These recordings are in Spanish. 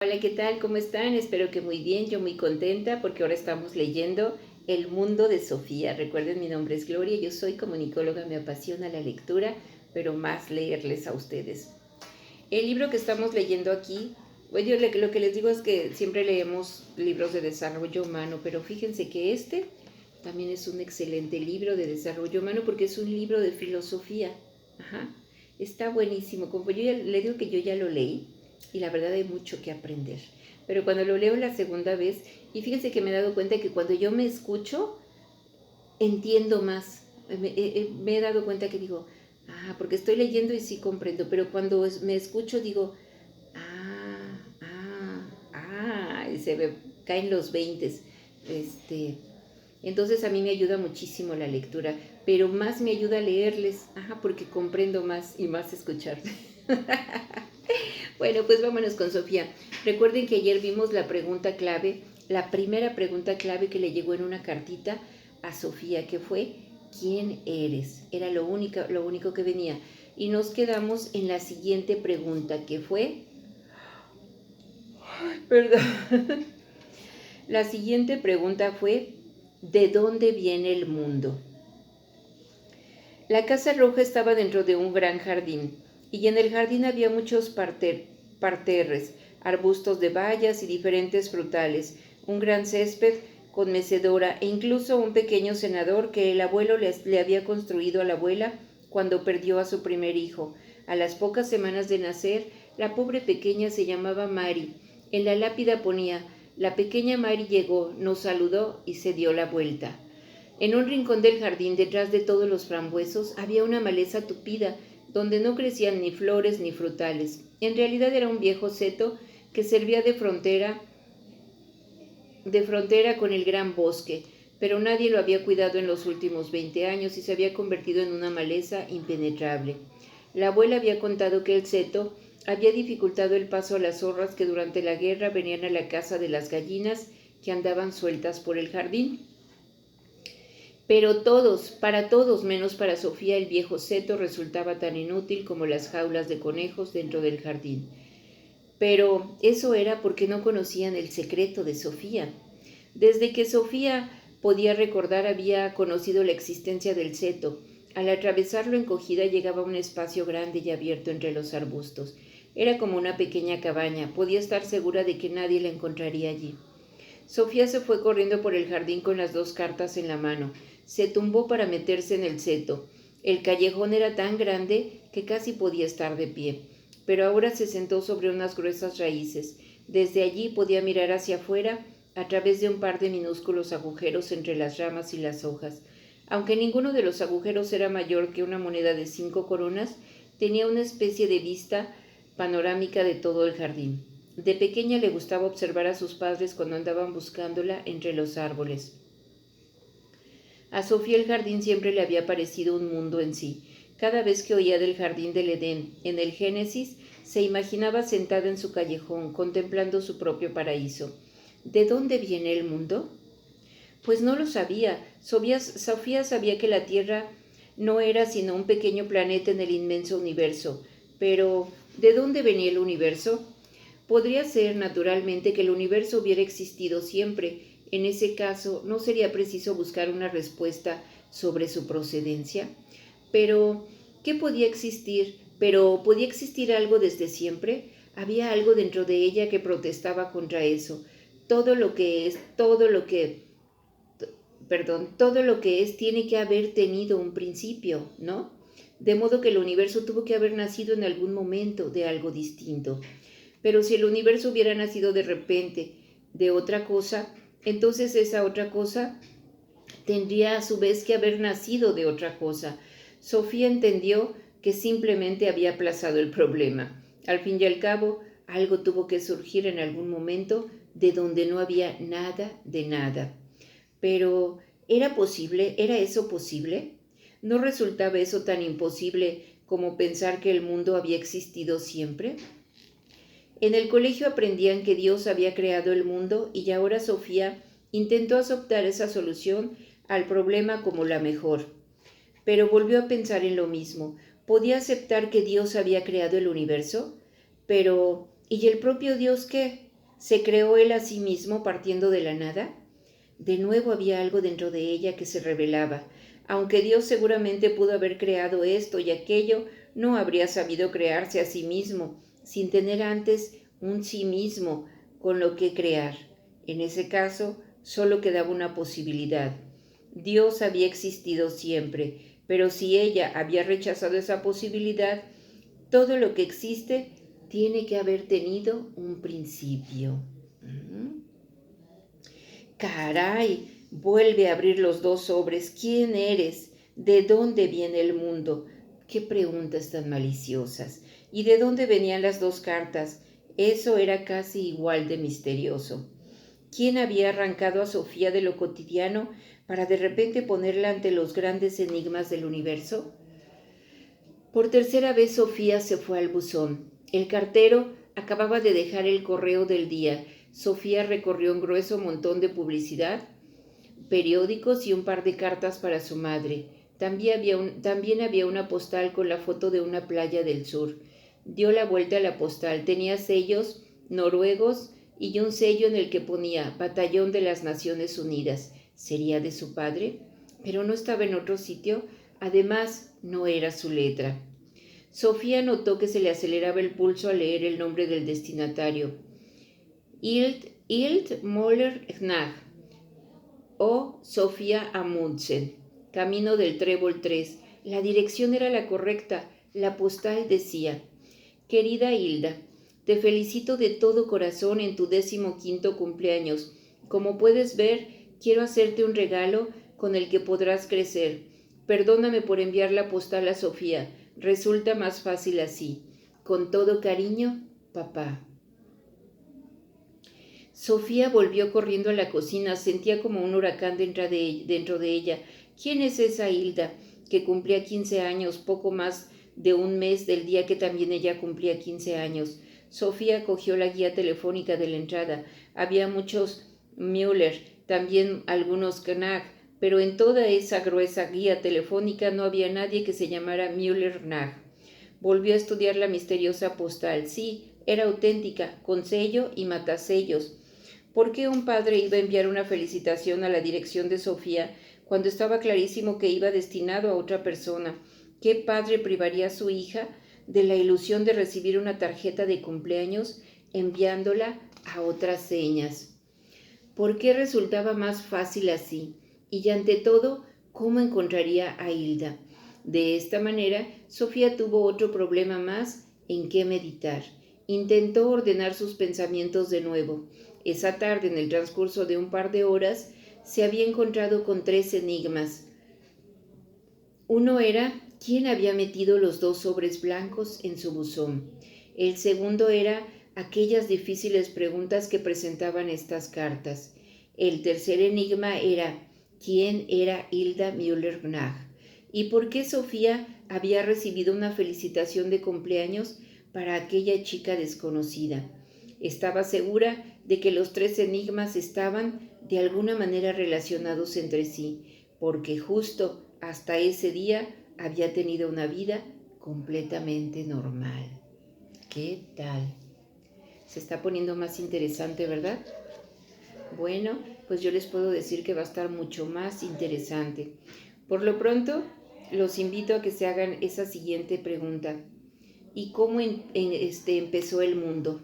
Hola, ¿qué tal? ¿Cómo están? Espero que muy bien, yo muy contenta porque ahora estamos leyendo El mundo de Sofía. Recuerden, mi nombre es Gloria, yo soy comunicóloga, me apasiona la lectura, pero más leerles a ustedes. El libro que estamos leyendo aquí, bueno, yo lo que les digo es que siempre leemos libros de desarrollo humano, pero fíjense que este también es un excelente libro de desarrollo humano porque es un libro de filosofía. Ajá. Está buenísimo. Como yo ya le digo que yo ya lo leí y la verdad hay mucho que aprender. Pero cuando lo leo la segunda vez, y fíjense que me he dado cuenta que cuando yo me escucho, entiendo más. Me he dado cuenta que digo, porque estoy leyendo y sí comprendo, pero cuando me escucho digo, y se me caen los veintes. Entonces a mí me ayuda muchísimo la lectura, pero más me ayuda a leerles, porque comprendo más y más escuchar. Bueno, pues vámonos con Sofía. Recuerden que ayer vimos la pregunta clave, la primera pregunta clave que le llegó en una cartita a Sofía, que fue, ¿quién eres? Era lo único que venía. Y nos quedamos en la siguiente pregunta, que fue, perdón, la siguiente pregunta fue, ¿de dónde viene el mundo? La casa roja estaba dentro de un gran jardín, y en el jardín había muchos parterres, arbustos de bayas y diferentes frutales, un gran césped con mecedora e incluso un pequeño cenador que el abuelo le había construido a la abuela cuando perdió a su primer hijo. A las pocas semanas de nacer, la pobre pequeña se llamaba Mari. En la lápida ponía, la pequeña Mari llegó, nos saludó y se dio la vuelta. En un rincón del jardín, detrás de todos los frambuesos, había una maleza tupida, donde no crecían ni flores ni frutales. En realidad era un viejo seto que servía de frontera con el gran bosque, pero nadie lo había cuidado en los últimos 20 años y se había convertido en una maleza impenetrable. La abuela había contado que el seto había dificultado el paso a las zorras que durante la guerra venían a la caza de las gallinas que andaban sueltas por el jardín. Pero para todos, menos para Sofía, el viejo seto resultaba tan inútil como las jaulas de conejos dentro del jardín. Pero eso era porque no conocían el secreto de Sofía. Desde que Sofía podía recordar había conocido la existencia del seto. Al atravesarlo encogida llegaba a un espacio grande y abierto entre los arbustos. Era como una pequeña cabaña, podía estar segura de que nadie la encontraría allí. Sofía se fue corriendo por el jardín con las dos cartas en la mano. Se tumbó para meterse en el seto. El callejón era tan grande que casi podía estar de pie, pero ahora se sentó sobre unas gruesas raíces. Desde allí podía mirar hacia afuera a través de un par de minúsculos agujeros entre las ramas y las hojas. Aunque ninguno de los agujeros era mayor que una moneda de 5 coronas, tenía una especie de vista panorámica de todo el jardín. De pequeña le gustaba observar a sus padres cuando andaban buscándola entre los árboles. A Sofía el jardín siempre le había parecido un mundo en sí. Cada vez que oía del jardín del Edén en el Génesis, se imaginaba sentada en su callejón, contemplando su propio paraíso. ¿De dónde viene el mundo? Pues no lo sabía. Sofía sabía que la Tierra no era sino un pequeño planeta en el inmenso universo. Pero, ¿de dónde venía el universo? Podría ser, naturalmente, que el universo hubiera existido siempre. En ese caso, ¿no sería preciso buscar una respuesta sobre su procedencia? Pero, ¿qué podía existir? ¿Pero podía existir algo desde siempre? Había algo dentro de ella que protestaba contra eso. Todo lo que es tiene que haber tenido un principio, ¿no? De modo que el universo tuvo que haber nacido en algún momento de algo distinto. Pero si el universo hubiera nacido de repente de otra cosa, entonces esa otra cosa tendría a su vez que haber nacido de otra cosa. Sofía entendió que simplemente había aplazado el problema. Al fin y al cabo, algo tuvo que surgir en algún momento de donde no había nada de nada. Pero, ¿era eso posible? ¿No resultaba eso tan imposible como pensar que el mundo había existido siempre? En el colegio aprendían que Dios había creado el mundo y ahora Sofía intentó aceptar esa solución al problema como la mejor. Pero volvió a pensar en lo mismo. ¿Podía aceptar que Dios había creado el universo? Pero, ¿y el propio Dios qué? ¿Se creó él a sí mismo partiendo de la nada? De nuevo había algo dentro de ella que se revelaba. Aunque Dios seguramente pudo haber creado esto y aquello, no habría sabido crearse a sí mismo, sin tener antes un sí mismo con lo que crear. En ese caso, solo quedaba una posibilidad. Dios había existido siempre, pero si ella había rechazado esa posibilidad, todo lo que existe tiene que haber tenido un principio. Caray, vuelve a abrir los dos sobres. ¿Quién eres? ¿De dónde viene el mundo? Qué preguntas tan maliciosas. ¿Y de dónde venían las dos cartas? Eso era casi igual de misterioso. ¿Quién había arrancado a Sofía de lo cotidiano para de repente ponerla ante los grandes enigmas del universo? Por tercera vez Sofía se fue al buzón. El cartero acababa de dejar el correo del día. Sofía recorrió un grueso montón de publicidad, periódicos y un par de cartas para su madre. También había una postal con la foto de una playa del sur. Dio la vuelta a la postal. Tenía sellos noruegos y un sello en el que ponía Batallón de las Naciones Unidas. ¿Sería de su padre? Pero no estaba en otro sitio. Además, no era su letra. Sofía notó que se le aceleraba el pulso al leer el nombre del destinatario. Ilt Moller Gnag o Sofía Amundsen, camino del Trébol 3. La dirección era la correcta. La postal decía: Querida Hilda, te felicito de todo corazón en tu 15º cumpleaños. Como puedes ver, quiero hacerte un regalo con el que podrás crecer. Perdóname por enviar la postal a Sofía. Resulta más fácil así. Con todo cariño, papá. Sofía volvió corriendo a la cocina. Sentía como un huracán dentro de ella. ¿Quién es esa Hilda que cumplía 15 años, poco más de un mes del día que también ella cumplía 15 años? Sofía cogió la guía telefónica de la entrada. Había muchos Müller, también algunos Gnag, pero en toda esa gruesa guía telefónica no había nadie que se llamara Müller-Gnag. Volvió a estudiar la misteriosa postal. Sí, era auténtica, con sello y matasellos. ¿Por qué un padre iba a enviar una felicitación a la dirección de Sofía cuando estaba clarísimo que iba destinado a otra persona? ¿Qué padre privaría a su hija de la ilusión de recibir una tarjeta de cumpleaños enviándola a otras señas? ¿Por qué resultaba más fácil así? Y ante todo, ¿cómo encontraría a Hilda? De esta manera, Sofía tuvo otro problema más en que meditar. Intentó ordenar sus pensamientos de nuevo. Esa tarde, en el transcurso de un par de horas, se había encontrado con 3 enigmas. Uno era quién había metido los 2 sobres blancos en su buzón. El segundo era aquellas difíciles preguntas que presentaban estas cartas. El tercer enigma era quién era Hilda Müller-Gnag y por qué Sofía había recibido una felicitación de cumpleaños para aquella chica desconocida. Estaba segura de que los 3 enigmas estaban de alguna manera relacionados entre sí, porque justo hasta ese día había tenido una vida completamente normal. ¿Qué tal? Se está poniendo más interesante, ¿verdad? Bueno, pues yo les puedo decir que va a estar mucho más interesante. Por lo pronto, los invito a que se hagan esa siguiente pregunta. ¿Y cómo empezó el mundo?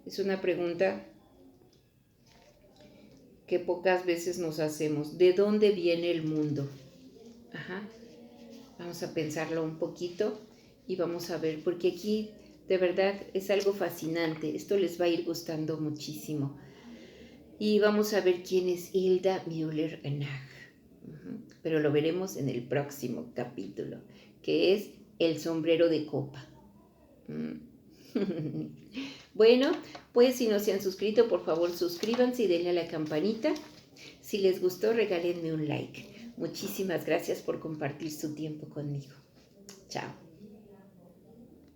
Es una pregunta que pocas veces nos hacemos. ¿De dónde viene el mundo? Vamos a pensarlo un poquito y vamos a ver, porque aquí de verdad es algo fascinante. Esto les va a ir gustando muchísimo. Y vamos a ver quién es Hilda Müller-Gnag. Pero lo veremos en el próximo capítulo, que es el sombrero de copa. Bueno, pues si no se han suscrito, por favor suscríbanse y denle a la campanita. Si les gustó, regálenme un like. Muchísimas gracias por compartir su tiempo conmigo. Chao.